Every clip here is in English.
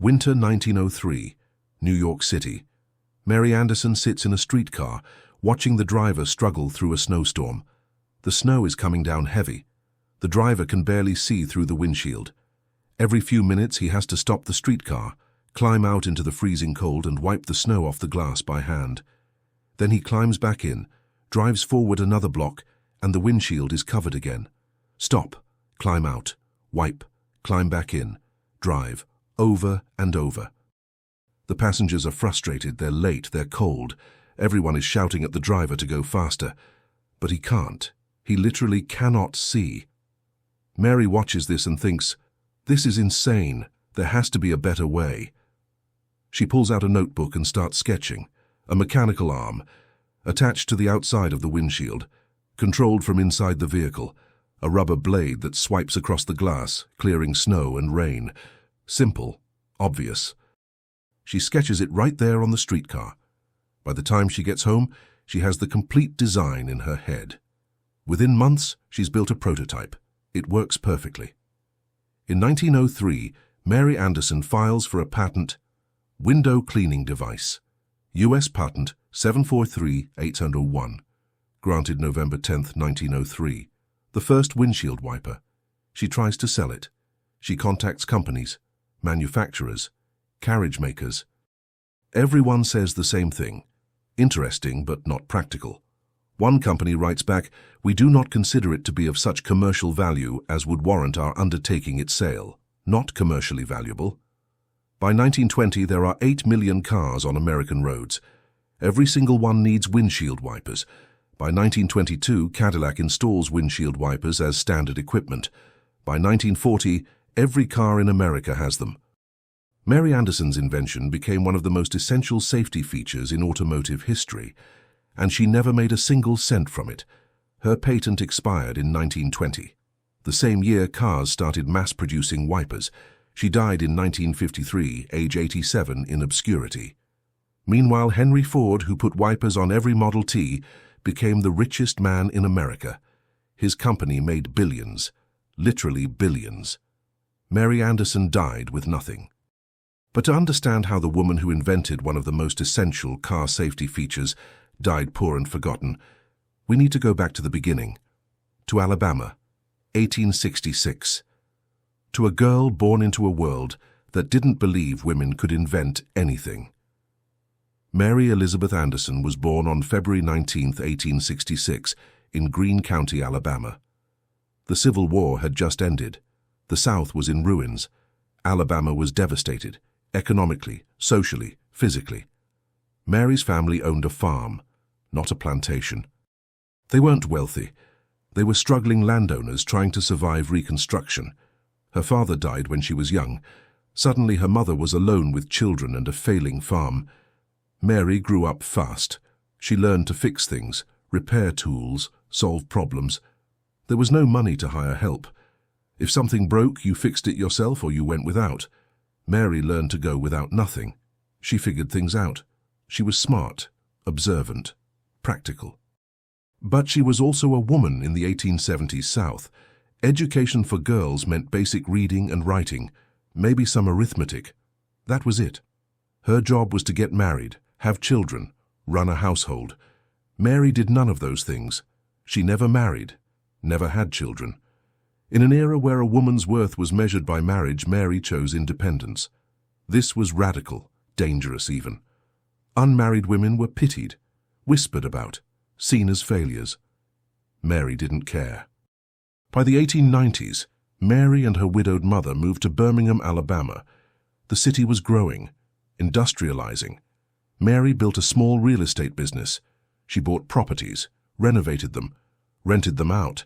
Winter 1903, New York City. Mary Anderson sits in a streetcar, watching the driver struggle through a snowstorm. The snow is coming down heavy. The driver can barely see through the windshield. Every few minutes he has to stop the streetcar, climb out into the freezing cold and wipe the snow off the glass by hand. Then he climbs back in, drives forward another block, and the windshield is covered again. Stop, climb out, wipe, climb back in, drive, over and over. The passengers are frustrated, they're late, they're cold. Everyone is shouting at the driver to go faster. But he can't. He literally cannot see. Mary watches this and thinks, "This is insane. There has to be a better way." She pulls out a notebook and starts sketching. A mechanical arm, attached to the outside of the windshield, controlled from inside the vehicle. A rubber blade that swipes across the glass, clearing snow and rain. Simple, obvious. She sketches it right there on the streetcar. By the time she gets home, she has the complete design in her head. Within months, she's built a prototype. It works perfectly. In 1903, Mary Anderson files for a patent, window cleaning device. U.S. Patent 743801, granted November 10, 1903. The first windshield wiper. She tries to sell it. She contacts companies, manufacturers, carriage makers. Everyone says the same thing. Interesting, but not practical. One company writes back, "We do not consider it to be of such commercial value as would warrant our undertaking its sale. Not commercially valuable." By 1920, there are 8 million cars on American roads. Every single one needs windshield wipers. By 1922, Cadillac installs windshield wipers as standard equipment. By 1940, every car in America has them. Mary Anderson's invention became one of the most essential safety features in automotive history, and she never made a single cent from it. Her patent expired in 1920. The same year, cars started mass-producing wipers. She died in 1953, age 87, in obscurity. Meanwhile, Henry Ford, who put wipers on every Model T, became the richest man in America. His company made billions, literally billions. Mary Anderson died with nothing. But to understand how the woman who invented one of the most essential car safety features died poor and forgotten, we need to go back to the beginning, to Alabama, 1866. To a girl born into a world that didn't believe women could invent anything. Mary Elizabeth Anderson was born on February 19, 1866, in Greene County, Alabama. The Civil War had just ended. The South was in ruins. Alabama was devastated, economically, socially, physically. Mary's family owned a farm, not a plantation. They weren't wealthy. They were struggling landowners trying to survive Reconstruction. Her father died when she was young. Suddenly her mother was alone with children and a failing farm. Mary grew up fast. She learned to fix things, repair tools, solve problems. There was no money to hire help. If something broke, you fixed it yourself or you went without. Mary learned to go without nothing. She figured things out. She was smart, observant, practical. But she was also a woman in the 1870s South. Education for girls meant basic reading and writing, maybe some arithmetic. That was it. Her job was to get married, have children, run a household. Mary did none of those things. She never married, never had children. In an era where a woman's worth was measured by marriage, Mary chose independence. This was radical, dangerous even. Unmarried women were pitied, whispered about, seen as failures. Mary didn't care. By the 1890s, Mary and her widowed mother moved to Birmingham, Alabama. The city was growing, industrializing. Mary built a small real estate business. She bought properties, renovated them, rented them out.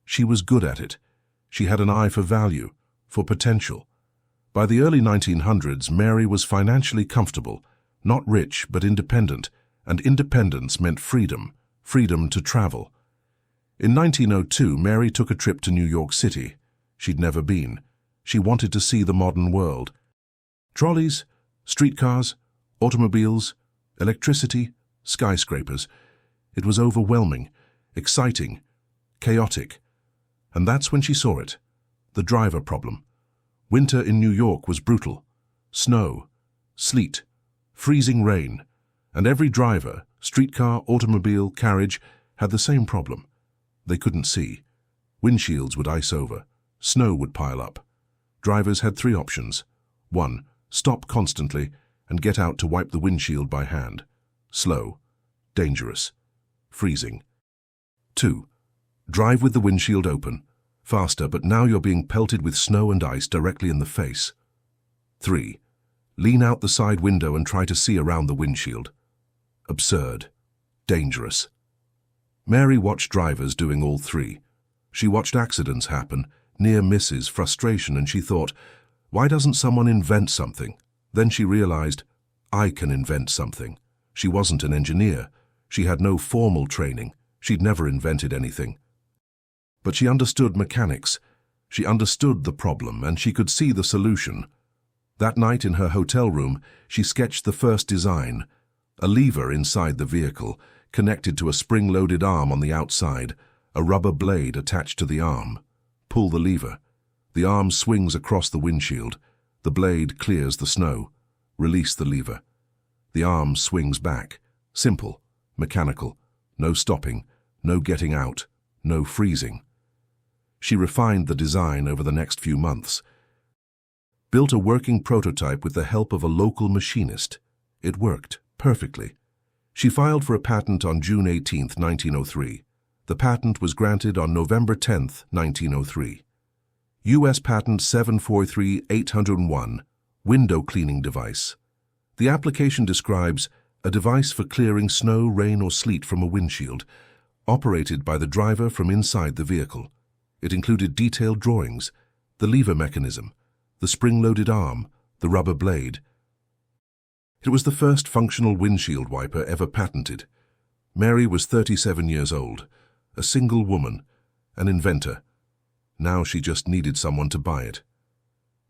She was good at it. She had an eye for value, for potential. By the early 1900s, Mary was financially comfortable, not rich but independent, and independence meant freedom, freedom to travel. In 1902, Mary took a trip to New York City. She'd never been. She wanted to see the modern world. Trolleys, streetcars, automobiles, electricity, skyscrapers. It was overwhelming, exciting, chaotic. And that's when she saw it, the driver problem. Winter in New York was brutal. snow, sleet, freezing rain, and every driver, streetcar, automobile, carriage, had the same problem. They couldn't see. Windshields would ice over. Snow would pile up. Drivers had three options. 1. Stop constantly and get out to wipe the windshield by hand. Slow, dangerous, freezing. 2. Drive with the windshield open. Faster, but now you're being pelted with snow and ice directly in the face. 3. Lean out the side window and try to see around the windshield. Absurd. Dangerous. Mary watched drivers doing all three. She watched accidents happen, near misses, frustration, and she thought, why doesn't someone invent something? Then she realized, I can invent something. She wasn't an engineer. She had no formal training. She'd never invented anything. But she understood mechanics. She understood the problem, and she could see the solution. That night in her hotel room, she sketched the first design, a lever inside the vehicle, connected to a spring-loaded arm on the outside, a rubber blade attached to the arm. Pull the lever. The arm swings across the windshield. The blade clears the snow. Release the lever. The arm swings back. Simple, mechanical, no stopping, no getting out, no freezing. She refined the design over the next few months. Built a working prototype with the help of a local machinist. It worked perfectly. She filed for a patent on June 18, 1903. The patent was granted on November 10, 1903. U.S. Patent 743-801, window cleaning device. The application describes a device for clearing snow, rain, or sleet from a windshield, operated by the driver from inside the vehicle. It included detailed drawings, the lever mechanism, the spring-loaded arm, the rubber blade. It was the first functional windshield wiper ever patented. Mary was 37 years old, a single woman, an inventor. Now she just needed someone to buy it.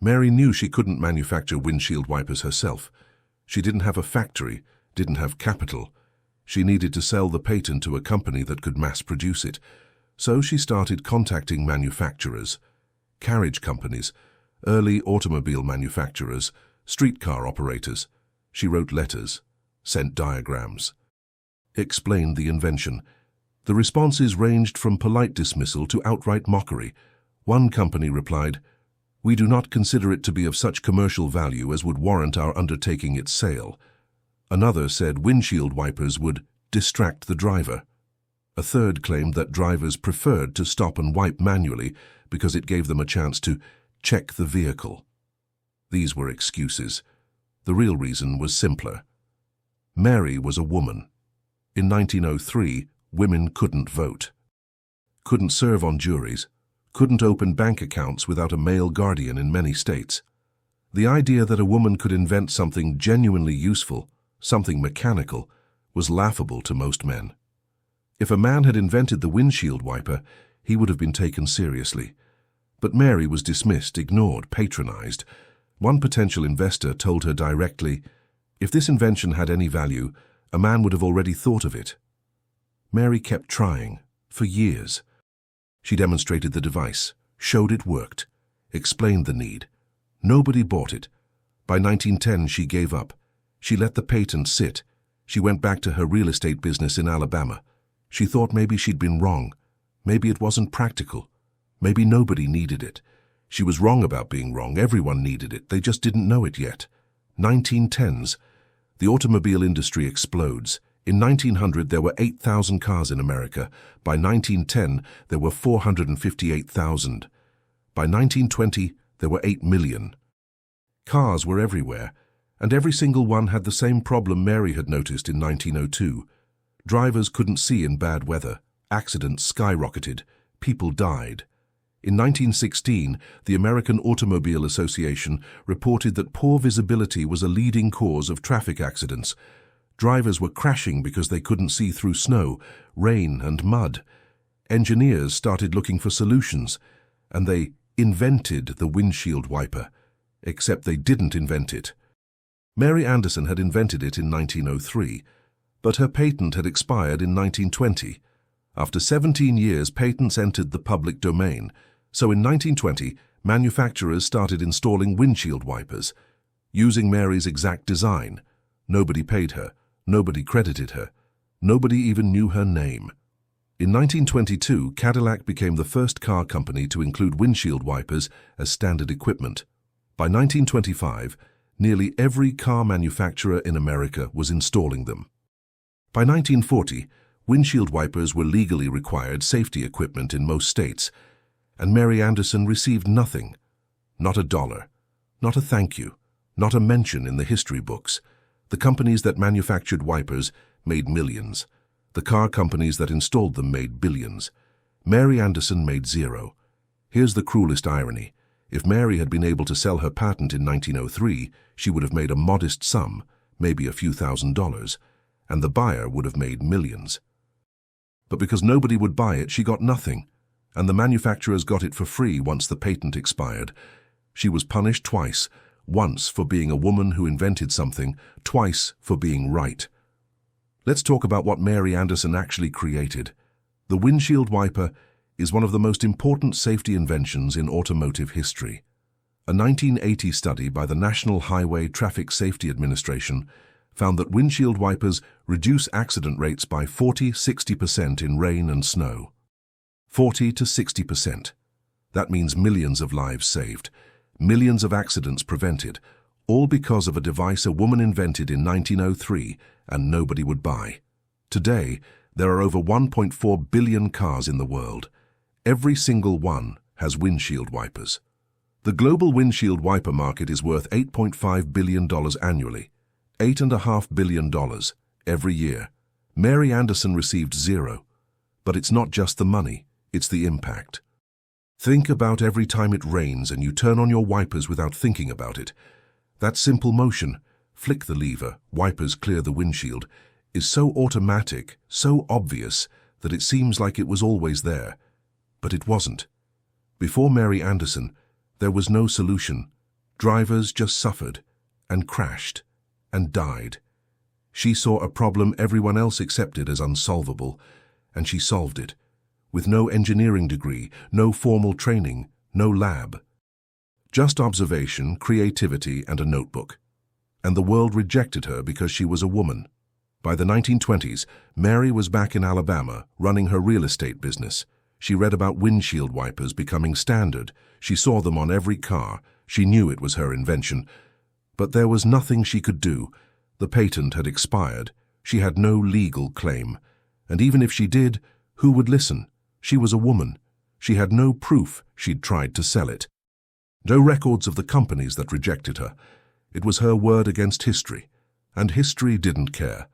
Mary knew she couldn't manufacture windshield wipers herself. She didn't have a factory, didn't have capital. She needed to sell the patent to a company that could mass-produce it. So she started contacting manufacturers, carriage companies, early automobile manufacturers, streetcar operators. She wrote letters, sent diagrams, explained the invention. The responses ranged from polite dismissal to outright mockery. One company replied, "We do not consider it to be of such commercial value as would warrant our undertaking its sale." Another said windshield wipers would distract the driver. A third claimed that drivers preferred to stop and wipe manually because it gave them a chance to check the vehicle. These were excuses. The real reason was simpler. Mary was a woman. In 1903, women couldn't vote, couldn't serve on juries, couldn't open bank accounts without a male guardian in many states. The idea that a woman could invent something genuinely useful, something mechanical, was laughable to most men. If a man had invented the windshield wiper, he would have been taken seriously. But Mary was dismissed, ignored, patronized. One potential investor told her directly, if this invention had any value, a man would have already thought of it. Mary kept trying, for years. She demonstrated the device, showed it worked, explained the need. Nobody bought it. By 1910, she gave up. She let the patent sit. She went back to her real estate business in Alabama. She thought maybe she'd been wrong. Maybe it wasn't practical. Maybe nobody needed it. She was wrong about being wrong. Everyone needed it. They just didn't know it yet. 1910s. The automobile industry explodes. In 1900, there were 8,000 cars in America. By 1910, there were 458,000. By 1920, there were 8 million. Cars were everywhere, and every single one had the same problem Mary had noticed in 1902. Drivers couldn't see in bad weather. Accidents skyrocketed. People died. In 1916, the American Automobile Association reported that poor visibility was a leading cause of traffic accidents. Drivers were crashing because they couldn't see through snow, rain, and mud. Engineers started looking for solutions, and they invented the windshield wiper, except they didn't invent it. Mary Anderson had invented it in 1903, but her patent had expired in 1920. After 17 years, patents entered the public domain. So in 1920, manufacturers started installing windshield wipers. using Mary's exact design. Nobody paid her, nobody credited her, nobody even knew her name. In 1922, Cadillac became the first car company to include windshield wipers as standard equipment. By 1925, nearly every car manufacturer in America was installing them. By 1940, windshield wipers were legally required safety equipment in most states, and Mary Anderson received nothing. Not a dollar, not a thank you, not a mention in the history books. The companies that manufactured wipers made millions. The car companies that installed them made billions. Mary Anderson made zero. Here's the cruelest irony. If Mary had been able to sell her patent in 1903, she would have made a modest sum, maybe a few $1,000s, and the buyer would have made millions. But because nobody would buy it, she got nothing, and the manufacturers got it for free once the patent expired. She was punished twice, once for being a woman who invented something, twice for being right. Let's talk about what Mary Anderson actually created. The windshield wiper is one of the most important safety inventions in automotive history. A 1980 study by the National Highway Traffic Safety Administration found that windshield wipers reduce accident rates by 40–60% in rain and snow. 40 to 60%. That means millions of lives saved, millions of accidents prevented, all because of a device a woman invented in 1903 and nobody would buy. Today, there are over 1.4 billion cars in the world. Every single one has windshield wipers. The global windshield wiper market is worth $8.5 billion annually, $8.5 billion every year. Mary Anderson received zero. But it's not just the money, it's the impact. Think about every time it rains and you turn on your wipers without thinking about it. That simple motion, flick the lever, wipers clear the windshield, is so automatic, so obvious, that it seems like it was always there. But it wasn't. Before Mary Anderson, there was no solution. Drivers just suffered, and crashed, and died. She saw a problem everyone else accepted as unsolvable, and she solved it. With no engineering degree, no formal training, no lab. Just observation, creativity, and a notebook. And the world rejected her because she was a woman. By the 1920s, Mary was back in Alabama, running her real estate business. She read about windshield wipers becoming standard. She saw them on every car. She knew it was her invention. But there was nothing she could do. The patent had expired. She had no legal claim. And even if she did, who would listen? She was a woman. She had no proof she'd tried to sell it. No records of the companies that rejected her. It was her word against history. And history didn't care.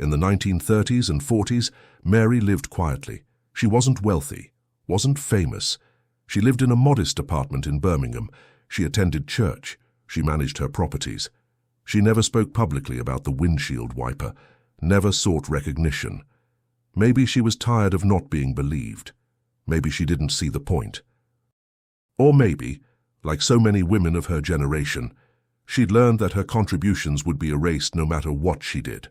In the 1930s and 40s, Mary lived quietly. She wasn't wealthy, wasn't famous. She lived in a modest apartment in Birmingham. She attended church. She managed her properties. She never spoke publicly about the windshield wiper, never sought recognition. Maybe she was tired of not being believed. Maybe she didn't see the point. Or maybe, like so many women of her generation, she'd learned that her contributions would be erased no matter what she did.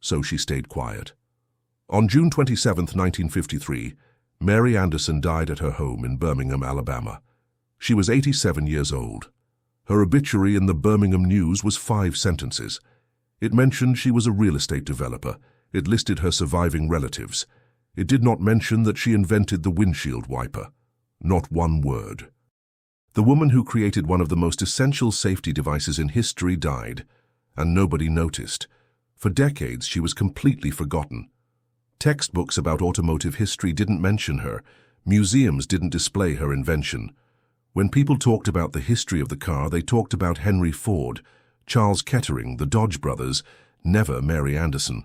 So she stayed quiet. On June 27, 1953, Mary Anderson died at her home in Birmingham, Alabama. She was 87 years old. Her obituary in the Birmingham News was 5 sentences. It mentioned she was a real estate developer. It listed her surviving relatives. It did not mention that she invented the windshield wiper. Not one word. The woman who created one of the most essential safety devices in history died, and nobody noticed. For decades, she was completely forgotten. Textbooks about automotive history didn't mention her. Museums didn't display her invention. When people talked about the history of the car, they talked about Henry Ford, Charles Kettering, the Dodge brothers, never Mary Anderson.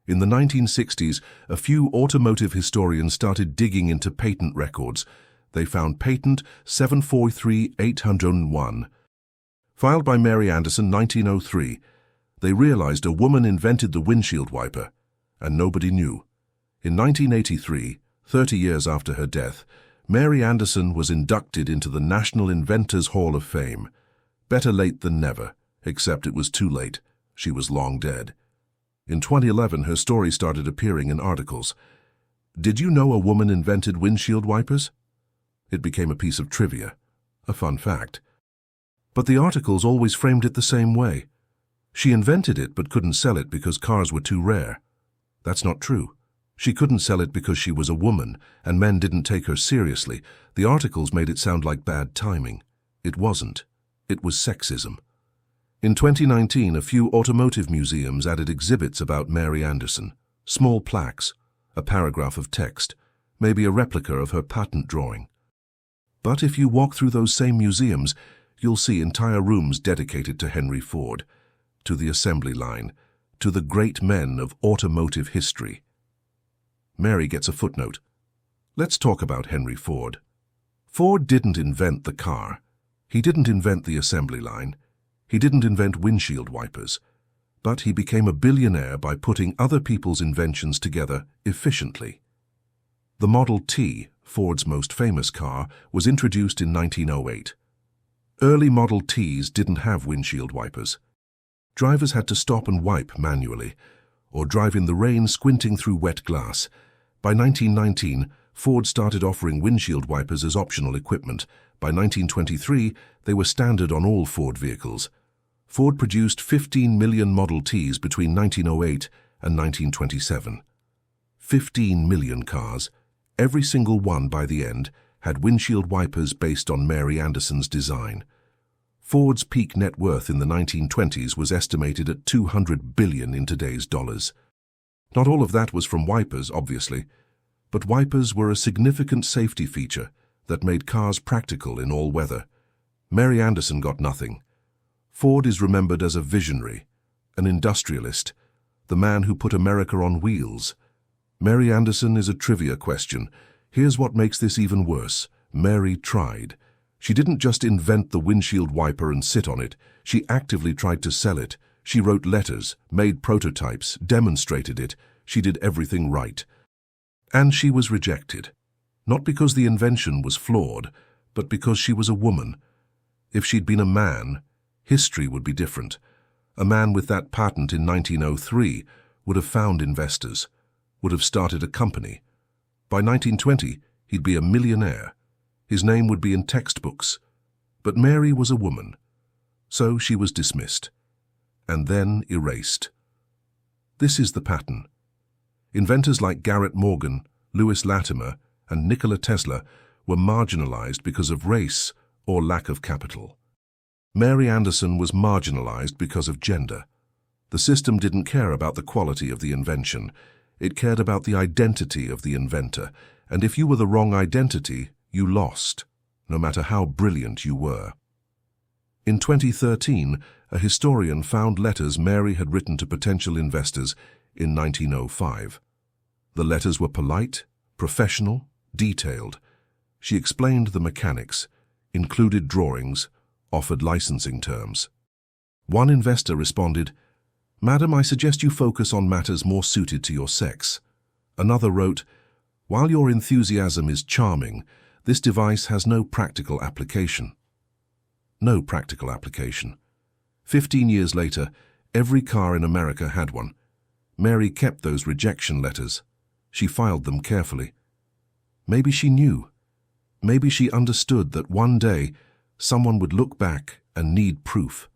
In the 1960s, a few automotive historians started digging into patent records. They found patent 743801, filed by Mary Anderson, 1903. They realized a woman invented the windshield wiper, and nobody knew. In 1983, 30 years after her death, Mary Anderson was inducted into the National Inventors Hall of Fame. Better late than never, except it was too late. She was long dead. In 2011, her story started appearing in articles. Did you know a woman invented windshield wipers? It became a piece of trivia, a fun fact. But the articles always framed it the same way. She invented it but couldn't sell it because cars were too rare. That's not true. She couldn't sell it because she was a woman and men didn't take her seriously. The articles made it sound like bad timing. It wasn't. It was sexism. In 2019, a few automotive museums added exhibits about Mary Anderson. Small plaques, a paragraph of text, maybe a replica of her patent drawing. But if you walk through those same museums, you'll see entire rooms dedicated to Henry Ford, to the assembly line, to the great men of automotive history. Mary gets a footnote. Let's talk about Henry Ford. Ford didn't invent the car. He didn't invent the assembly line. He didn't invent windshield wipers. But he became a billionaire by putting other people's inventions together efficiently. The Model T, Ford's most famous car, was introduced in 1908. Early Model Ts didn't have windshield wipers. Drivers had to stop and wipe manually, or drive in the rain squinting through wet glass. By 1919, Ford started offering windshield wipers as optional equipment. By 1923, they were standard on all Ford vehicles. Ford produced 15 million Model Ts between 1908 and 1927. 15 million cars, every single one by the end, had windshield wipers based on Mary Anderson's design. Ford's peak net worth in the 1920s was estimated at $200 billion in today's dollars. Not all of that was from wipers, obviously, but wipers were a significant safety feature that made cars practical in all weather. Mary Anderson got nothing. Ford is remembered as a visionary, an industrialist, the man who put America on wheels. Mary Anderson is a trivia question. Here's what makes this even worse. Mary tried. She didn't just invent the windshield wiper and sit on it. She actively tried to sell it. She wrote letters, made prototypes, demonstrated it. She did everything right. And she was rejected. Not because the invention was flawed, but because she was a woman. If she'd been a man, history would be different. A man with that patent in 1903 would have found investors, would have started a company. By 1920, he'd be a millionaire. His name would be in textbooks. But Mary was a woman, so she was dismissed, and then erased. This is the pattern. Inventors like Garrett Morgan, Lewis Latimer, and Nikola Tesla were marginalized because of race or lack of capital. Mary Anderson was marginalized because of gender. The system didn't care about the quality of the invention. It cared about the identity of the inventor, and if you were the wrong identity, you lost, no matter how brilliant you were. In 2013, a historian found letters Mary had written to potential investors in 1905. The letters were polite, professional, detailed. She explained the mechanics, included drawings, offered licensing terms. One investor responded, "Madam, I suggest you focus on matters more suited to your sex." Another wrote, "While your enthusiasm is charming, this device has no practical application." No practical application. 15 years later, every car in America had one. Mary kept those rejection letters. She filed them carefully. Maybe she knew. Maybe she understood that one day someone would look back and need proof.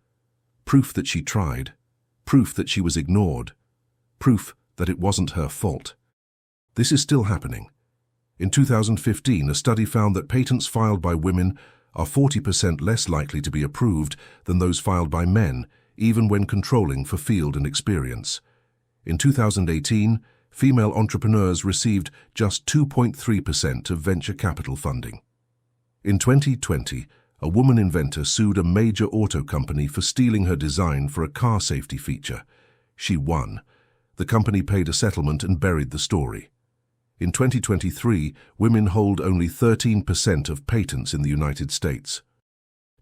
Proof that she tried. Proof that she was ignored. Proof that it wasn't her fault. This is still happening. In 2015, a study found that patents filed by women are 40% less likely to be approved than those filed by men, even when controlling for field and experience. In 2018, female entrepreneurs received just 2.3% of venture capital funding. In 2020, a woman inventor sued a major auto company for stealing her design for a car safety feature. She won. The company paid a settlement and buried the story. In 2023, women hold only 13% of patents in the United States.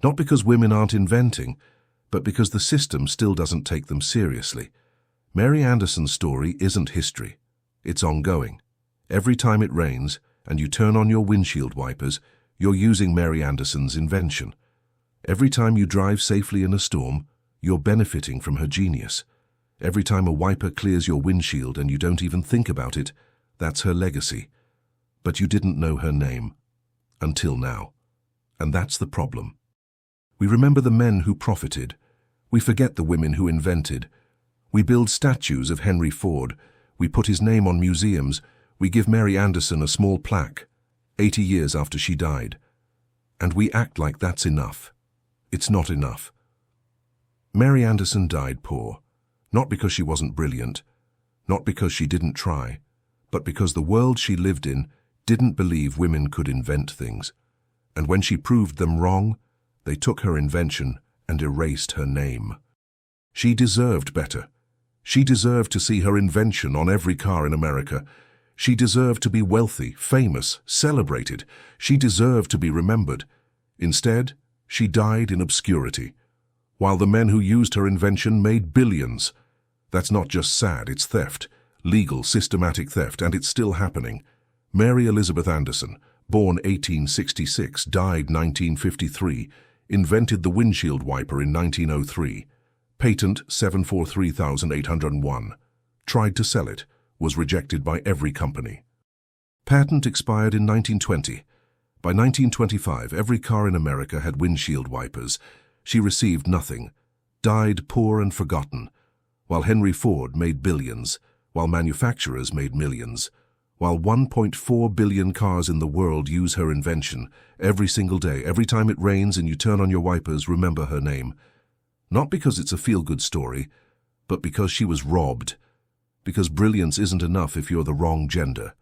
Not because women aren't inventing, but because the system still doesn't take them seriously. Mary Anderson's story isn't history. It's ongoing. Every time it rains and you turn on your windshield wipers, you're using Mary Anderson's invention. Every time you drive safely in a storm, you're benefiting from her genius. Every time a wiper clears your windshield and you don't even think about it, that's her legacy. But you didn't know her name. Until now. And that's the problem. We remember the men who profited. We forget the women who invented. We build statues of Henry Ford. We put his name on museums. We give Mary Anderson a small plaque, 80 years after she died. And we act like that's enough. It's not enough. Mary Anderson died poor, not because she wasn't brilliant, not because she didn't try, but because the world she lived in didn't believe women could invent things. And when she proved them wrong, they took her invention and erased her name. She deserved better. She deserved to see her invention on every car in America. She deserved to be wealthy, famous, celebrated. She deserved to be remembered. Instead, she died in obscurity, while the men who used her invention made billions. That's not just sad, it's theft, legal, systematic theft, and it's still happening. Mary Elizabeth Anderson, born 1866, died 1953, invented the windshield wiper in 1903. Patent 743,801. Tried to sell it, was rejected by every company. Patent expired in 1920. By 1925, every car in America had windshield wipers. She received nothing, died poor and forgotten, while Henry Ford made billions, while manufacturers made millions, while 1.4 billion cars in the world use her invention. Every single day, every time it rains and you turn on your wipers, remember her name. Not because it's a feel-good story, but because she was robbed. Because brilliance isn't enough if you're the wrong gender.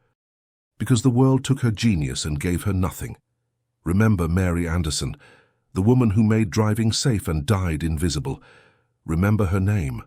Because the world took her genius and gave her nothing. Remember Mary Anderson, the woman who made driving safe and died invisible. Remember her name.